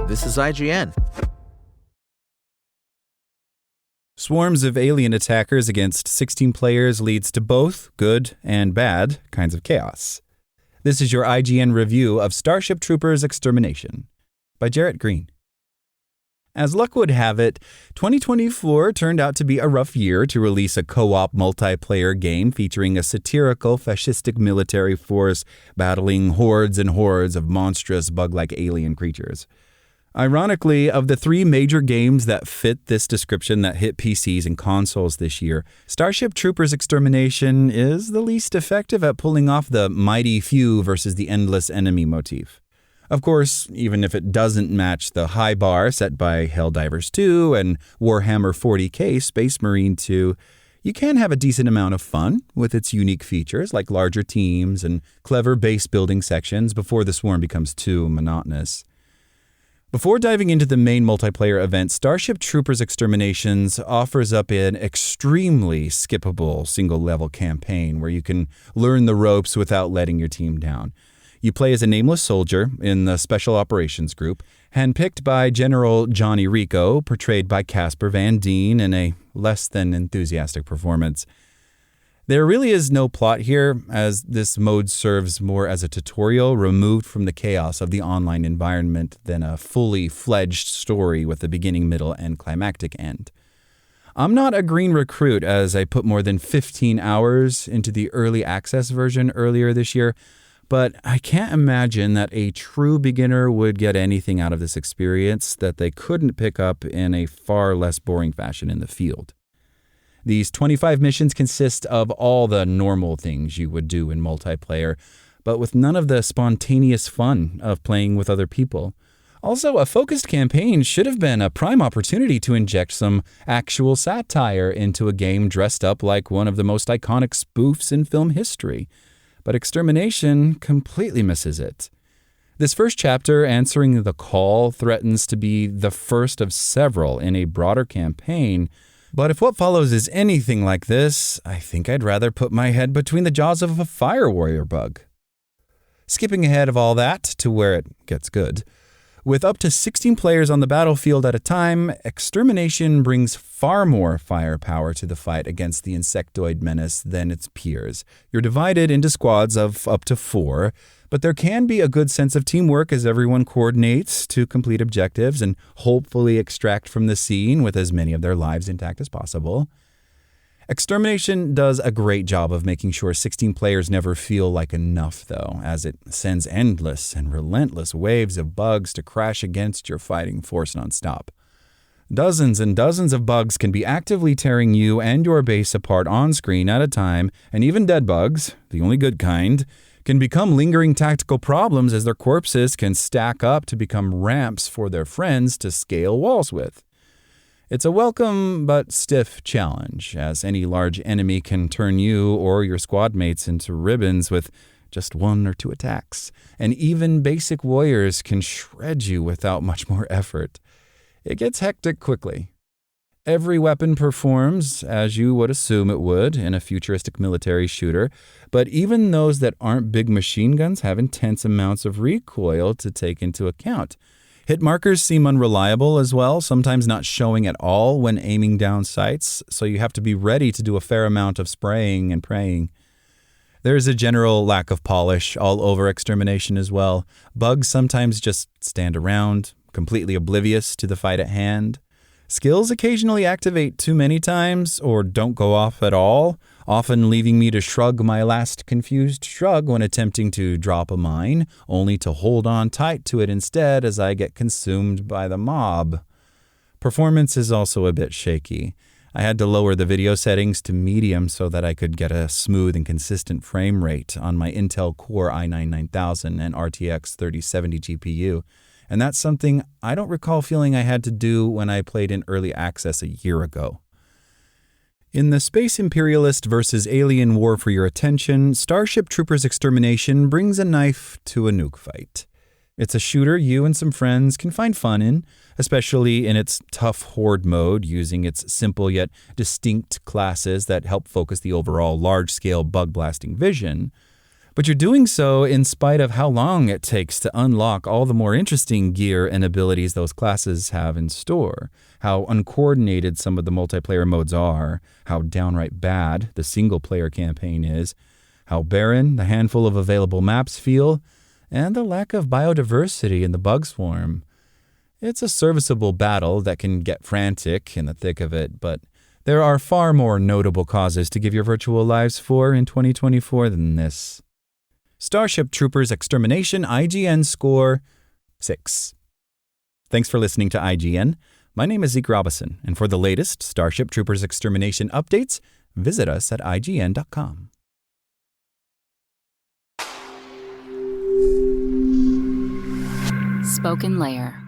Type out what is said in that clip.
This is IGN. Swarms of alien attackers against 16 players leads to both good and bad kinds of chaos. This is your IGN review of Starship Troopers Extermination by Jarrett Green. As luck would have it, 2024 turned out to be a rough year to release a co-op multiplayer game featuring a satirical fascistic military force battling hordes and hordes of monstrous bug-like alien creatures. Ironically, of the three major games that fit this description that hit PCs and consoles this year, Starship Troopers Extermination is the least effective at pulling off the mighty few versus the endless enemy motif. Of course, even if it doesn't match the high bar set by Helldivers 2 and Warhammer 40k Space Marine 2, you can have a decent amount of fun with its unique features like larger teams and clever base building sections before the swarm becomes too monotonous. Before diving into the main multiplayer event, Starship Troopers Exterminations offers up an extremely skippable single-level campaign where you can learn the ropes without letting your team down. You play as a nameless soldier in the Special Operations Group, handpicked by General Johnny Rico, portrayed by Casper Van Dien in a less than enthusiastic performance. There really is no plot here, as this mode serves more as a tutorial removed from the chaos of the online environment than a fully fledged story with a beginning, middle, and climactic end. I'm not a green recruit, as I put more than 15 hours into the early access version earlier this year, but I can't imagine that a true beginner would get anything out of this experience that they couldn't pick up in a far less boring fashion in the field. These 25 missions consist of all the normal things you would do in multiplayer, but with none of the spontaneous fun of playing with other people. Also, a focused campaign should have been a prime opportunity to inject some actual satire into a game dressed up like one of the most iconic spoofs in film history. But Extermination completely misses it. This first chapter, Answering the Call, threatens to be the first of several in a broader campaign. But if what follows is anything like this, I think I'd rather put my head between the jaws of a fire warrior bug. Skipping ahead of all that to where it gets good. With up to 16 players on the battlefield at a time, Extermination brings far more firepower to the fight against the insectoid menace than its peers. You're divided into squads of up to 4, but there can be a good sense of teamwork as everyone coordinates to complete objectives and hopefully extract from the scene with as many of their lives intact as possible. Extermination does a great job of making sure 16 players never feel like enough, though, as it sends endless and relentless waves of bugs to crash against your fighting force nonstop. Dozens and dozens of bugs can be actively tearing you and your base apart on screen at a time, and even dead bugs, the only good kind, can become lingering tactical problems as their corpses can stack up to become ramps for their friends to scale walls with. It's a welcome but stiff challenge, as any large enemy can turn you or your squad mates into ribbons with just 1 or 2 attacks, and even basic warriors can shred you without much more effort. It gets hectic quickly. Every weapon performs as you would assume it would in a futuristic military shooter, but even those that aren't big machine guns have intense amounts of recoil to take into account. Hit markers seem unreliable as well, sometimes not showing at all when aiming down sights, so you have to be ready to do a fair amount of spraying and praying. There is a general lack of polish all over Extermination as well. Bugs sometimes just stand around, completely oblivious to the fight at hand. Skills occasionally activate too many times or don't go off at all, often leaving me to shrug my last confused shrug when attempting to drop a mine, only to hold on tight to it instead as I get consumed by the mob. Performance is also a bit shaky. I had to lower the video settings to medium so that I could get a smooth and consistent frame rate on my Intel Core i9-9000 and RTX 3070 GPU. And that's something I don't recall feeling I had to do when I played in early access a year ago. In the Space Imperialist versus Alien War for Your Attention, Starship Troopers Extermination brings a knife to a nuke fight. It's a shooter you and some friends can find fun in, especially in its tough horde mode, using its simple yet distinct classes that help focus the overall large-scale bug-blasting vision. But you're doing so in spite of how long it takes to unlock all the more interesting gear and abilities those classes have in store, how uncoordinated some of the multiplayer modes are, how downright bad the single-player campaign is, how barren the handful of available maps feel, and the lack of biodiversity in the bug swarm. It's a serviceable battle that can get frantic in the thick of it, but there are far more notable causes to give your virtual lives for in 2024 than this. Starship Troopers Extermination IGN score 6. Thanks for listening to IGN. My name is Zeke Robison, and for the latest Starship Troopers Extermination updates, visit us at IGN.com. Spoken Layer.